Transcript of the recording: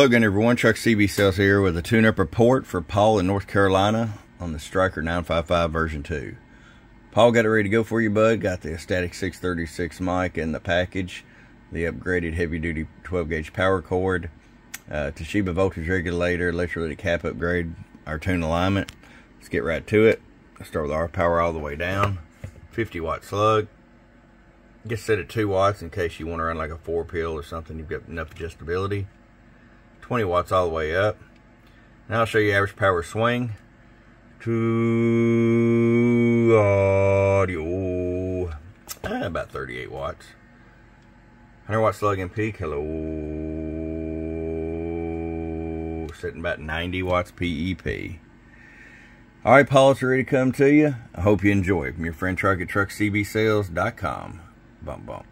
Hello again everyone, Truck CB Sales here with a tune-up report for Paul in North Carolina on the Stryker 955 version 2. Paul got it ready to go for you, bud. Got the static 636 mic in the package, the upgraded heavy-duty 12-gauge power cord, Toshiba voltage regulator, electrolytic cap upgrade, our tune alignment. Let's get right to it. Let's start with our power all the way down. 50-watt slug. Just set it 2 watts in case you want to run like a 4-pill or something. You've got enough adjustability. 20 watts all the way up. Now I'll show you average power swing to audio. About 38 watts. 100 watt slug and peak. Hello. Sitting about 90 watts PEP. Alright, Paul, it's ready to come to you. I hope you enjoy. From your friend Truck at TruckCBSales.com. Bump, bump.